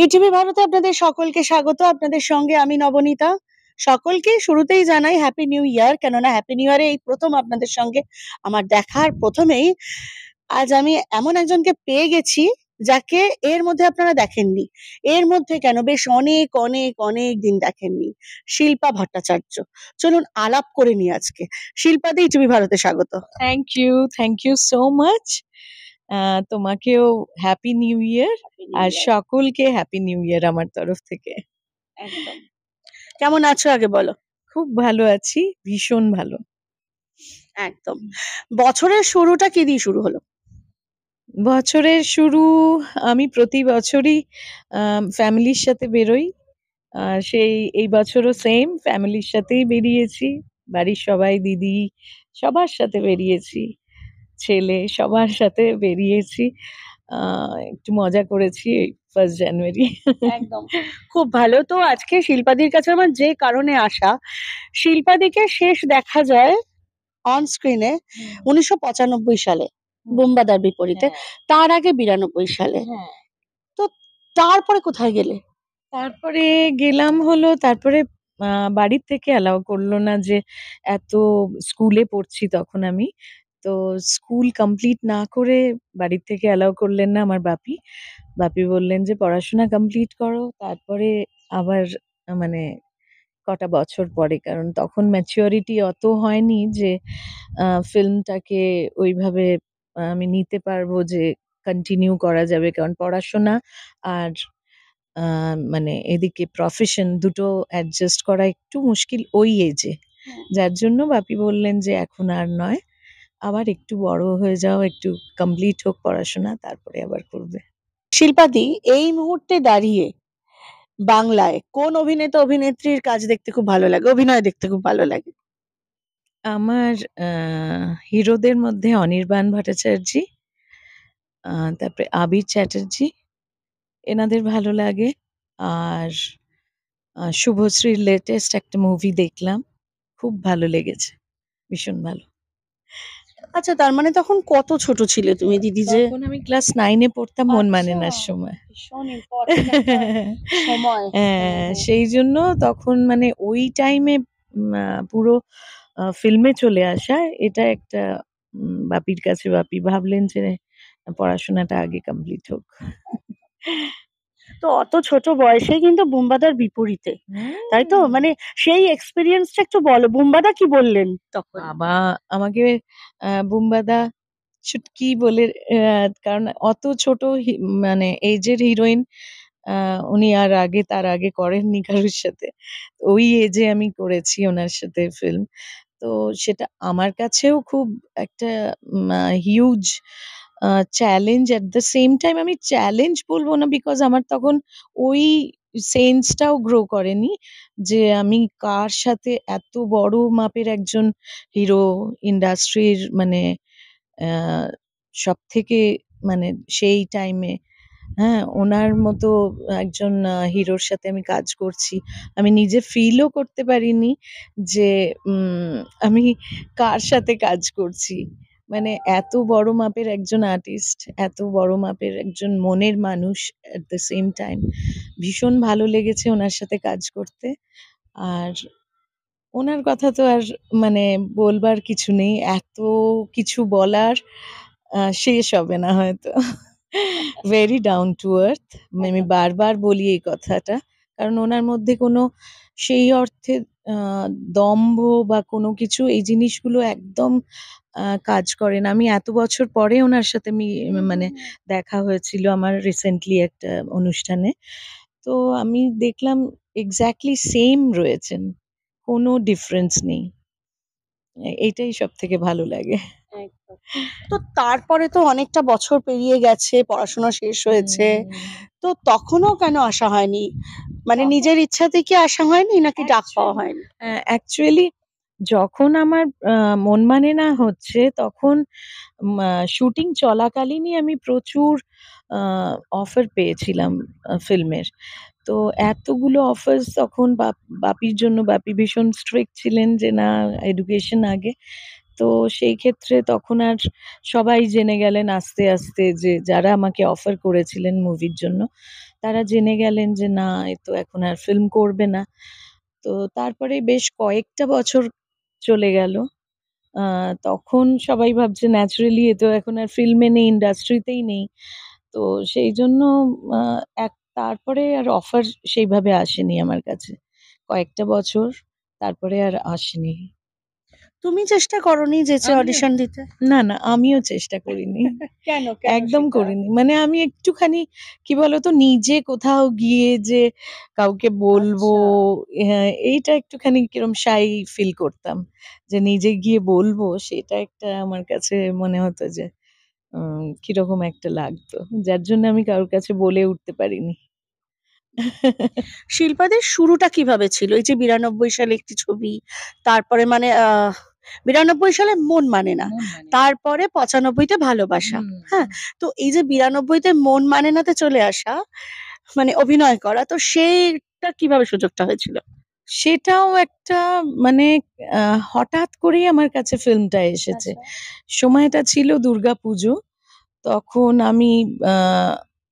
ETV ভারতে আপনাদের সকলকে স্বাগত। আপনাদের সঙ্গে আমি নবনীতা। সকলকে শুরুতেই জানাই হ্যাপি নিউ ইয়ার, কেননা হ্যাপি নিউ ইয়ারে এই প্রথম আপনাদের সঙ্গে আমার দেখার প্রথমেই আজ আমি এমন একজনকে পেয়ে গেছি যাকে এর মধ্যে আপনারা দেখেননি। এর মধ্যে কেন, বেশ অনেক অনেক অনেক দিন দেখেননি। শিল্পা ভট্টাচার্য। চলুন আলাপ করে নি আজকে। শিল্পাদি, ইটিভি ভারতে স্বাগত। Thank you so much. তোমাকেও হ্যাপি নিউ ইয়ার, আর সকলকে হ্যাপি নিউ ইয়ার আমার তরফ থেকে। একদম। কেমন আছো আগে বলো? খুব ভালো আছি, ভীষণ ভালো। একদম। বছরের শুরুটা কি দিয়ে শুরু হলো? বছরের শুরু আমি প্রতি বছরই ফ্যামিলির সাথে বেরোই। সেই এই বছরও সেম ফ্যামিলির সাথেই বেরিয়েছি। বাড়ির সবাই, দিদি সবার সাথে বেরিয়েছি, ছেলে সবার সাথে বেরিয়েছি। একটু মজা করেছি 1st জানুয়ারি। একদম, খুব ভালো। তো আজকে শিল্পাদির কাছে আমার যে কারণে আসা, শিল্পাদিকে শেষ দেখা যায় অন স্ক্রিনে 1995 সালে বুম্বাদার বিপরীতে, তার আগে 92 সালে। তো তারপরে কোথায় গেলে? তারপরে গেলাম হলো, তারপরে বাড়ির থেকে অ্যালাউ করলো না, যে এত স্কুলে পড়ছি তখন আমি। তো স্কুল কমপ্লিট না করে বাড়ির থেকে অ্যালাউ করলেন না আমার বাপি। বাপি বললেন যে পড়াশোনা কমপ্লিট করো, তারপরে আবার মানে কটা বছর পরে, কারণ তখন ম্যাচিওরিটি অত হয়নি যে ফিল্মটাকে ওইভাবে আমি নিতে পারবো, যে কন্টিনিউ করা যাবে। কারণ পড়াশোনা আর মানে এদিকে প্রফেশন দুটো অ্যাডজাস্ট করা একটু মুশকিল ওই এজে। যার জন্য বাপি বললেন যে এখন আর নয়, আবার একটু বড় হয়ে যাও, একটু কমপ্লিট হোক পড়াশোনা, তারপরে আবার করবে। শিল্পাদি, এই মুহূর্তে দাঁড়িয়ে বাংলায় কোন অভিনেতা অভিনেত্রীর কাজ দেখতে খুব ভালো লাগে, অভিনয় দেখতে খুব ভালো লাগে? আমার হিরোদের মধ্যে অনির্বাণ ভট্টাচার্য, তারপরে আবির চ্যাটার্জি, এনাদের ভালো লাগে। আর শুভশ্রীর লেটেস্ট একটা মুভি দেখলাম, খুব ভালো লেগেছে, ভীষণ ভালো। আচ্ছা, তার মানে তখন কত ছোট ছিলে তুমি দিদি? যে তখন আমি ক্লাস 9-এ পড়তাম, মন মানে না সময়। ভীষণ ইম্পর্টেন্ট একটা সময়। হ্যাঁ, সেই জন্য তখন মানে ওই টাইমে পুরো ফিল্মে চলে আসা, এটা একটা বাপির কাছে, বাপি ভাবলেন যে পড়াশোনাটা আগে কমপ্লিট হোক। তো অত ছোট বয়সে কিন্তু বুম্বাদার বিপরীতে, তাই তো? মানে সেই এক্সপেরিয়েন্সটা একটু বলো, বুম্বাদা কি বললেন তখন? বাবা আমাকে বুম্বাদা ছুটকি বলে, কারণ অত ছোট মানে এজের হিরোইন উনি আর আগে তার আগে করেননি কারোর সাথে। ওই এজে আমি করেছি ওনার সাথে ফিল্ম। তো সেটা আমার কাছেও খুব একটা huge challenge. At the same time আমি চ্যালেঞ্জ বলবো না, বিকজ আমার তখন ওই সেন্সটাও গ্রো করেনি যে আমি কার সাথে এত বড় মাপের একজন হিরো, ইন্ডাস্ট্রির মানে সব থেকে মানে সেই টাইমে, হ্যাঁ, ওনার মতো একজন হিরোর সাথে আমি কাজ করছি। আমি নিজে ফিলও করতে পারিনি যে আমি কার সাথে কাজ করছি। মানে এত বড় মাপের একজন আর্টিস্ট, এত বড় মাপের একজন মনের মানুষ, এট দ্য সেম টাইম ভীষণ ভালো লেগেছে ওনার সাথে কাজ করতে। আর ওনার কথা তো আর মানে বলবার কিছু নেই, এত কিছু বলার শেষ হবে না হয়তো। ভেরি ডাউন টু আর্থ, আমি বারবার বলি এই কথাটা, কারণ ওনার মধ্যে কোনো সেই অর্থে দম্ভ বা কোনো কিছু এই জিনিসগুলো একদম কাজ করে না। আমি এত বছর পরে ওনার সাথে মানে দেখা হয়েছিল আমার রিসেন্টলি একটা অনুষ্ঠানে। তো আমি দেখলাম এক্স্যাক্টলি সেম রয়েছেন, কোনো ডিফারেন্স নেই। এইটাই সব থেকে ভালো লাগে। তো তারপরে তো অনেকটা বছর পেরিয়ে গেছে, পড়াশোনা শেষ হয়েছে, তো তখনও কেন আসা হয়নি? মানে নিজের ইচ্ছাতে কি আসা হয়নি, নাকি ডাক পাওয়া হয়নি? অ্যাকচুয়ালি যখন আমার মন মানে না হচ্ছে, তখন শুটিং চলাকালীনই আমি প্রচুর অফার পেয়েছিলাম ফিল্মের। তো এতগুলো অফার্স তখন বাপির জন্য, বাপি ভীষণ স্ট্রিক্ট ছিলেন যে না, এডুকেশন আগে। তো সেই ক্ষেত্রে তখন আর সবাই জেনে গেলেন আস্তে আস্তে, যে যারা আমাকে অফার করেছিলেন মুভির জন্য, তারা জেনে গেলেন যে না, এ তো এখন আর ফিল্ম করবে না। তো তারপরে বেশ কয়েকটা বছর চলে গেল। তখন সবাই ভাবছে ন্যাচারালি এ তো এখন আর ফিল্মে নেই, ইন্ডাস্ট্রিতেই নেই। তো সেই জন্য আ এক তারপরে আর অফার সেইভাবে আসেনি আমার কাছে। কয়েকটা বছর তারপরে আর আসেনি। তুমি চেষ্টা করোনি যেচে আমিও অডিশন দিতে? না, না, আমিও চেষ্টা করিনি। কেন একদম সেটা? করিনি। মানে আমি একটুখানি কি বলতো, নিজে কোথাও গিয়ে যে কাউকে বলবো, আচ্ছা। এইটা একটুখানি কিরম শাই ফিল করতাম। যে নিজে গিয়ে বলবো সেটা একটা আমার কাছে মনে হতো যে কিরকম একটা লাগতো। যার জন্য আমি কারোর কাছে বলে উঠতে পারিনি। শিল্পাদের শুরুটা কিভাবে ছিল? এই যে 92 সালে একটি ছবি, তারপরে মানে 92 সালে মন মানে না। মন মানে না। তারপরে 95 তে ভালোবাসা। হুম, হ্যাঁ? তো এই যে 92 তে মন মানে নাতে চলে আসা, মানে অভিনয় করা, তো সেইটা কিভাবে সুযোগটা হয়েছিল? সেটাও একটা মানে হঠাৎ করেই আমার কাছে ফিল্মটা এসেছে। আচ্ছা। সময়টা ছিল দুর্গাপুজো। তখন আমি আ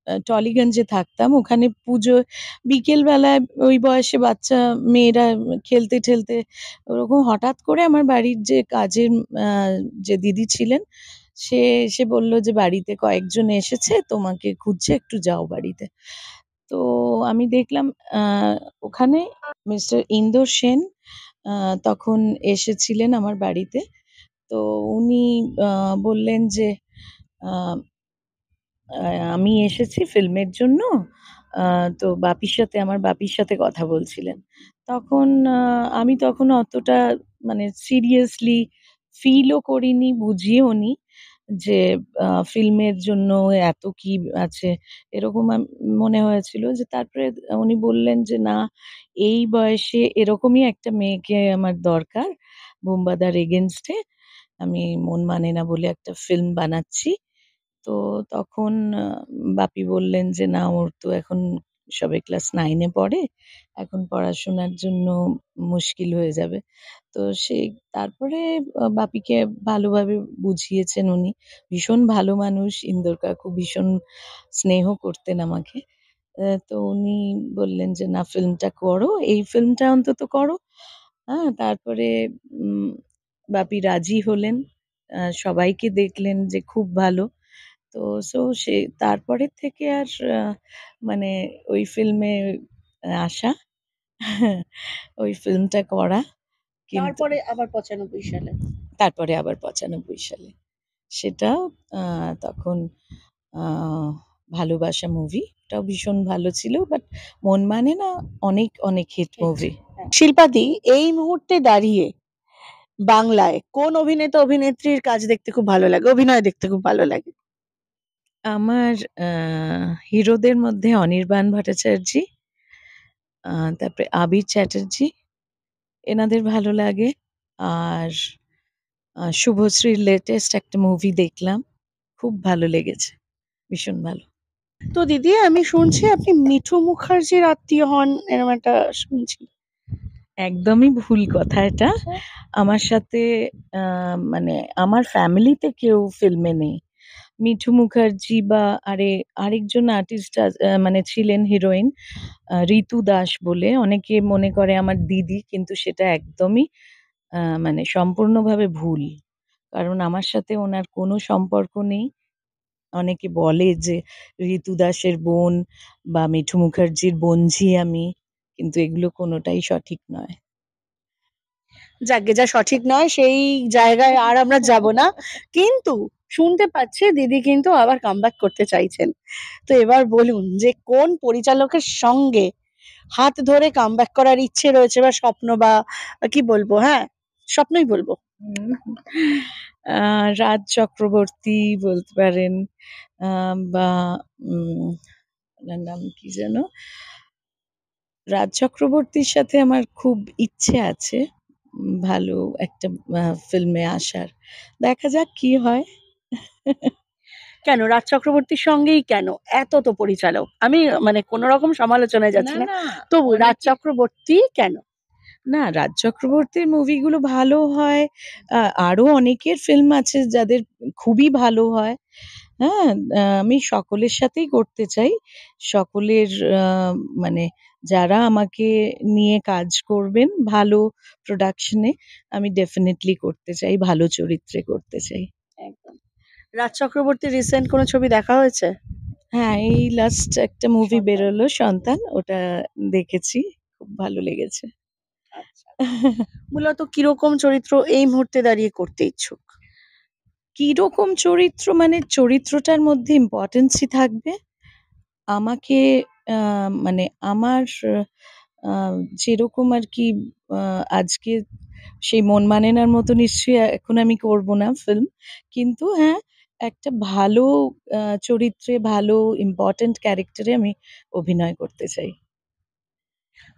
আ টলিগঞ্জে থাকতাম। ওখানে পুজো বিকেল বেলায় ওই বয়সে বাচ্চা মেয়েরা খেলতে ওরকম হঠাৎ করে আমার বাড়ির যে কাজের আ যে দিদি ছিলেন, সে এসে বলল যে, "বাড়িতে কয়েকজন এসেছে, তোমাকে খুঁজছে, একটু যাও বাড়িতে।" তো আমি দেখলাম আ ওখানে মিস্টার ইন্দর সেন আ তখন এসেছিলেন আমার বাড়িতে। তো উনি আ বললেন যে, আ আ "আমি এসেছি ফিল্মের জন্য। আ তো আমার বাপির সাথে কথা বলছিলেন।" তখন আমি তখন অতটা মানে সিরিয়াসলি ফিলও করিনি, বুঝিওনি যে ফিল্মের জন্য এত কি আছে। এরকম মনে হয়েছিল যে তারপরে উনি বললেন যে, "না, এই বয়সে এরকমই একটা মেয়েকে আমার দরকার। বুম্বাদার এগেইনস্ট এ আমি মন মানে না বলে একটা ফিল্ম বানাচ্ছি।" তো তখন বাপি বললেন যে, "না, ওর তো এখন সবে ক্লাস 9 এ পড়ে। এখন পড়াশোনার জন্য মুশকিল হয়ে যাবে।" তো সেই তারপরে বাপিকে ভালোভাবে বুঝিয়েছেন উনি। ভীষণ ভালো মানুষ। ইন্দোর কাকু ভীষণ স্নেহ করতেন আমাকে। তো উনি বললেন যে, "না, ফিল্মটা করো। এই ফিল্মটা অন্তত করো।" তারপরে উম বাপি রাজি হলেন। সবাইকে দেখলেন যে খুব ভালো। তো সো সে তারপরের থেকে আর আ মানে ওই ফিল্মে আসা, ওই ফিল্মটা করা। কিন্তু তারপরে আবার 95 সালে। তারপরে আবার ৯৫ সালে। সেটাও আ তখন আ 'ভালোবাসা' মুভি। ওটাও ভীষণ ভালো ছিল। বাট 'মন মানে না' অনেক হিট ঠিক। মুভি। হ্যাঁ। শিল্পাদি, এই মুহূর্তে দাঁড়িয়ে বাংলায় কোন অভিনেতা অভিনেত্রীর কাজ দেখতে খুব ভালো লাগে? অভিনয় দেখতে খুব ভালো লাগে? আমার আ হিরোদের মধ্যে অনির্বাণ ভট্টাচার্য, তারপরে আবির চ্যাটার্জী, এনাদের ভালো লাগে। আর শুভশ্রীর লেটেস্ট একটা মুভি দেখলাম। খুব ভালো লেগেছে। ভীষণ ভালো। তো দিদি, আমি শুনছি আপনি মিঠু মুখার্জির আত্মীয় হন, এরকম একটা শুনছি। একদমই ভুল কথা এটা। আমার সাথে আ মানে আমার ফ্যামিলিতে কেউ ফিল্মে নেই। মিঠু মুখার্জি বা আরেকজন আর্টিস্ট মানে ছিলেন হিরোইন, ঋতু দাস বলে। অনেকে মনে করে আমার দিদি, কিন্তু সেটা একদমই মানে সম্পূর্ণভাবে ভুল। কারণ আমার সাথে ওনার কোনো সম্পর্ক নেই। অনেকে বলে যে ঋতু দাসের বোন বা মিঠু মুখার্জির বোনঝি আমি। কিন্তু এগুলো কোনোটাই সঠিক নয়। যাকগে, যা সঠিক নয় সেই জায়গায় আর আমরা যাব না। কিন্তু শুনতে পাচ্ছি দিদি কিন্তু আবার কামব্যাক করতে চাইছেন। তো এবার বলুন যে কোন পরিচালকের সঙ্গে হাত ধরে কামব্যাক করার ইচ্ছে রয়েছে বা স্বপ্ন, বা কি বলবো, হ্যাঁ, স্বপ্নই বলবো। হুম। আ রাজ চক্রবর্তী বলতে পারেন, বা উনার নাম কি যেন? রাজ চক্রবর্তীর সাথে আমার খুব ইচ্ছে আছে ভালো একটা ফিল্মে আসার। দেখা যাক কি হয়। কেন রাজ চক্রবর্তীর সঙ্গেই কেন? এত তো পরিচালক। আমি মানে কোন রকম সমালোচনায় না, যাচ্ছি না। না, তবু রাজ অনেকে চক্রবর্তী কেন? না, রাজ চক্রবর্তীর মুভিগুলো ভালো হয়। আ আরো অনেকের ফিল্ম আছে যাদের খুবই ভালো হয়। হ্যাঁ, আমি সকলের সাথেই করতে চাই। সকলের আ মানে যারা আমাকে নিয়ে কাজ করবেন ভালো প্রোডাকশন এ আমি ডেফিনিটলি করতে চাই, ভালো চরিত্রে করতে চাই। একদম। রাজ চক্রবর্তীর রিসেন্ট কোনো ছবি দেখা হয়েছে? হ্যাঁ, এই লাস্ট একটা মুভি 'সন্তান'। বেরোলো 'সন্তান' ওটা দেখেছি। খুব ভালো লেগেছে। আচ্ছা। মূলত কিরকম চরিত্র এই মুহূর্তে দাঁড়িয়ে করতে ইচ্ছুক? কিরকম চরিত্র মানে চরিত্রটার মধ্যে ইম্পোর্টেন্সই থাকবে। আমাকে আ মানে আমার আ যেরকম আরকি আ আজকে সেই 'মন মানে না'র মতো নিশ্চয়ই এখন আমি করব না ফিল্ম। কিন্তু হ্যাঁ, একটা ভালো আ চরিত্রে ভালো ইম্পোর্টেন্ট ক্যারেক্টারে আমি অভিনয় করতে চাই।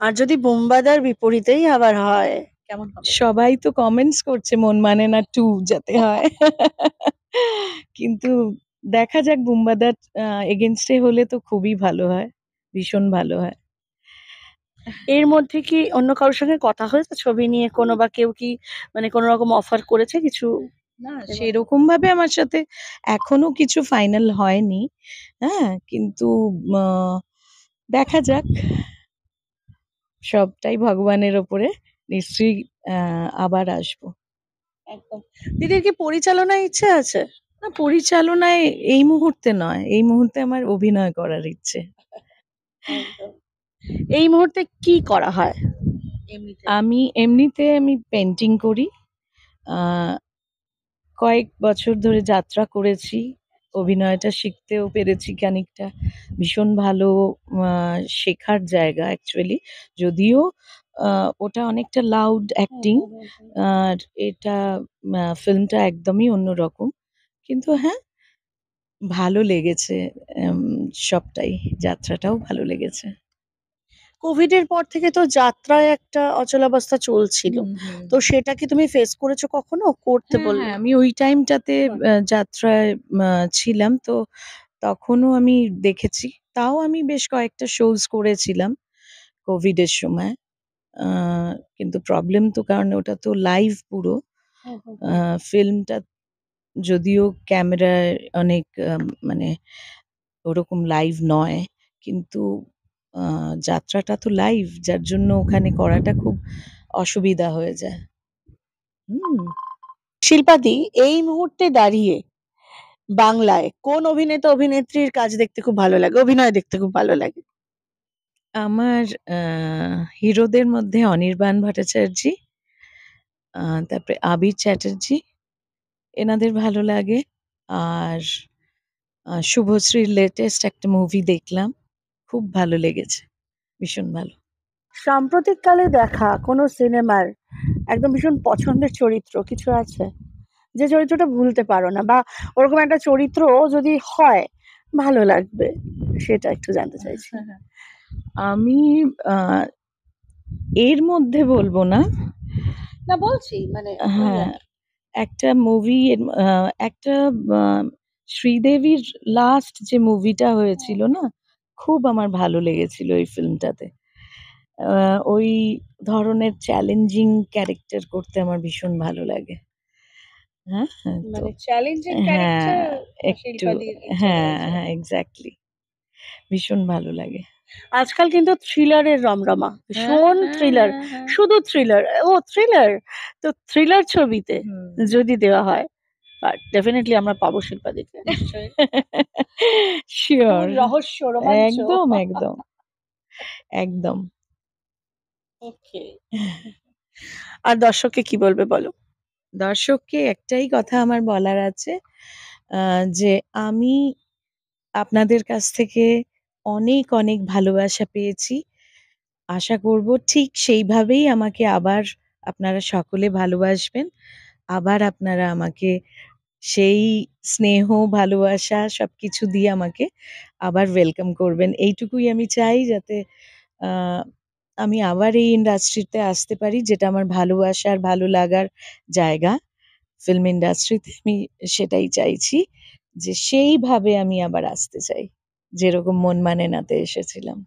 আর যদি 'বুম্বাদার' বিপরীতেই আবার হয়, কেমন হবে? সবাই তো কমেন্টস করছে 'মন মানে না 2' যাতে হয়। কিন্তু দেখা যাক 'বুম্বাদার' এগেইনস্ট এ হলে তো খুবই ভালো হয়। ভীষণ ভালো হয়। এর মধ্যে কি অন্য কারোর সঙ্গে কথা হয়েছে ছবি নিয়ে কোনো, বা কেউ কি মানে কোনো রকম অফার করেছে কিছু? না এর মধ্যে? সেরকমভাবে আমার সাথে এখনো কিছু ফাইনাল হয়নি। হ্যাঁ? কিন্তু আ দেখা যাক। সবটাই ভগবানের ওপরে। নিশ্চয়ই আ আবার আসবো। একদম। দিদির কি পরিচালনায় ইচ্ছে আছে? না পরিচালনায় এই মুহূর্তে নয়। এই মুহূর্তে আমার অভিনয় করার ইচ্ছে। একদম। এই মুহূর্তে কি করা হয় এমনিতে? এমনিতে আমি পেইন্টিং করি। আ কয়েক বছর ধরে যাত্রা করেছি। অভিনয়টা শিখতেও পেরেছি খানিকটা। ভীষণ ভালো আ শেখার জায়গা অ্যাকচুয়ালি। যদিও আ ওটা অনেকটা লাউড হুম, অ্যাক্টিং। হুম, হুম, হুম। আর এটা ফিল্মটা একদমই অন্যরকম। কিন্তু হ্যাঁ, ভালো লেগেছে এম সবটাই। যাত্রাটাও ভালো লেগেছে। কোভিড এর পর থেকে তো যাত্রায় একটা অচলাবস্থা চলছিল। হুম, হুম, তো হুম। সেটা কি তুমি ফেস করেছো কখনো? করতে হ্যাঁ, বললে। হ্যাঁ, আমি ওই টাইমটাতে বাহ! যাত্রায় ছিলাম। তো তখনও আমি দেখেছি। তাও আমি বেশ কয়েকটা শোজ করেছিলাম কোভিডের সময়। আ কিন্তু প্রবলেম তো কারণ ওটা তো লাইভ পুরো। হুম, হুম, আ হুম। ফিল্মটা যদিও ক্যামেরায় অনেক মানে ওরকম লাইভ নয়। কিন্তু আ যাত্রাটা তো লাইভ যার জন্য ওখানে করাটা খুব অসুবিধা হয়ে যায়। হুম। শিল্পাদি এই মুহূর্তে দাঁড়িয়ে বাংলায় কোন অভিনেতা অভিনেত্রীর কাজ দেখতে খুব ভালো লাগে? অভিনয় দেখতে খুব ভালো লাগে? আমার আ হিরোদের মধ্যে অনির্বাণ ভট্টাচার্য, আ তারপরে আবির চ্যাটার্জী এনাদের ভালো লাগে। আর শুভশ্রীর লেটেস্ট একটা মুভি দেখলাম। খুব ভালো লেগেছে। ভীষণ ভালো। সাম্প্রতিককালে দেখা কোনো সিনেমার একদম ভীষণ পছন্দের চরিত্র কিছু আছে? যে চরিত্রটা ভুলতে পারো না, বা ওরকম একটা চরিত্র যদি হয় ভালো লাগবে, সেটা একটু জানতে চাইছি। আমি আ এর মধ্যে বলব না। না বলছি মানে ওই হ্যাঁ, আরকি। একটা মুভি একটা আ শ্রীদেবীর লাস্ট যে মুভিটা হুম, হয়েছিল না? খুব আমার ভালো লেগেছিল ওই ফিল্মটাতে। আ ওই ধরনের চ্যালেঞ্জিং ক্যারেক্টার করতে আমার ভীষণ ভালো লাগে। হ্যাঁ, হ্যাঁ, তো মানে চ্যালেঞ্জিং হ্যাঁ, ক্যারেক্টার একটু শিল্পাদির ইচ্ছে হ্যাঁ, রয়েছে। হ্যাঁ, এক্সাক্টলি ভীষণ ভালো লাগে। আজকাল কিন্তু থ্রিলারের রমরমা। হ্যাঁ, ভীষণ হ্যাঁ, থ্রিলার। হ্যাঁ, হ্যাঁ। শুধু থ্রিলার। ও থ্রিলার! তো থ্রিলার ছবিতে হুম। যদি দেওয়া হয়, ডেফিনিটলি আমরা পাবো শিল্পাদিকে নিশ্চয়ই। খুন, সিউর রহস্য, রোমাঞ্চ। একদম, একদম, একদম। ওকে। আর দর্শককে কি বলবে বলো? দর্শককে একটাই কথা আমার বলার আছে যে আমি আপনাদের কাছ থেকে অনেক, অনেক ভালোবাসা পেয়েছি। আশা করব ঠিক সেইভাবেই আমাকে আবার আপনারা সকলে ভালোবাসবেন। আবার আপনারা আমাকে সেই স্নেহ, ভালোবাসা সবকিছু দিয়ে আমাকে আবার ওয়েলকাম করবেন। এইটুকুই আমি চাই যাতে আ আমি আবার এই ইন্ডাস্ট্রিতে আসতে পারি যেটা আমার ভালোবাসার, ভালো লাগার জায়গা। ফিল্ম ইন্ডাস্ট্রিতে আমি সেটাই চাইছি যে সেইভাবে আমি আবার আসতে চাই। যেরকম 'মন মানে না' তে এসেছিলাম।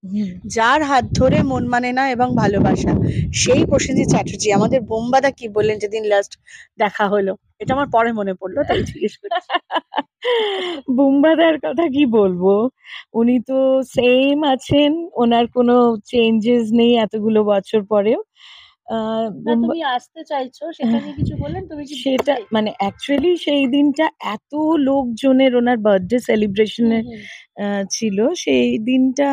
হুম। যার হাত ধরে মন মানে না এবং ভালোবাসা, সেই প্রসেনজিৎ চ্যাটার্জি। আমাদের বোম্বাদা কি বললেন যেদিন লাস্ট দেখা হলো? এটা আমার পরে মনে পড়লো, তাই জিজ্ঞেস করছি। বুম্বাদার কথা কি বলবো, উনি তো সেম আছেন, ওনার কোনো চেঞ্জেস নেই এতগুলো বছর পরেও। না, তুমি আসতে চাইছো সেটা নিয়ে কিছু বললেন, তুমি কি সেটা বলবে? মানে অ্যাকচুয়ালি সেই দিনটা এত লোকজনের, ওনার বার্থডে সেলিব্রেশনে ছিল সেই দিনটা,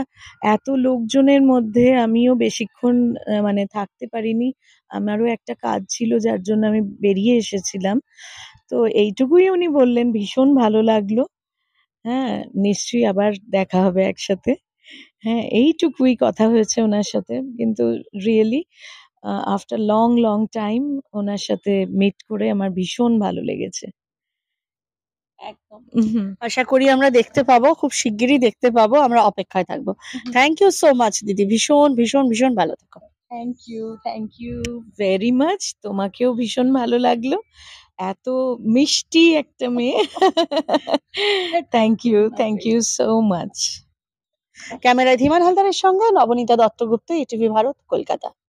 এত লোকজনের মধ্যে আমিও বেশিক্ষণ মানে থাকতে পারিনি। আমারও একটা কাজ ছিল যার জন্য আমি বেরিয়ে এসেছিলাম। তো এইটুকুই উনি বললেন, ভীষণ ভালো লাগলো। হ্যাঁ, নিশ্চয়ই আবার দেখা হবে একসাথে। হ্যাঁ, এইটুকুই কথা হয়েছে ওনার সাথে। কিন্তু really after long, long time ওনার সাথে মিট করে আমার ভীষণ ভালো লেগেছে। একদম। হুম, আশা করি আমরা দেখতে পাবো, খুব শিগগিরই দেখতে পাবো, আমরা অপেক্ষায় থাকবো। থ্যাংক ইউ সো মাচ দিদি, ভীষণ ভীষণ ভীষণ ভালো থেকো। Thank you very much. তোমাকেও ভীষণ ভালো লাগলো। এত মিষ্টি একটা মেয়ে। Thank you so much. ক্যামেরায় ধীমান হালদারের সঙ্গে নবনীতা দত্তগুপ্ত, ইটিভি ভারত, কলকাতা।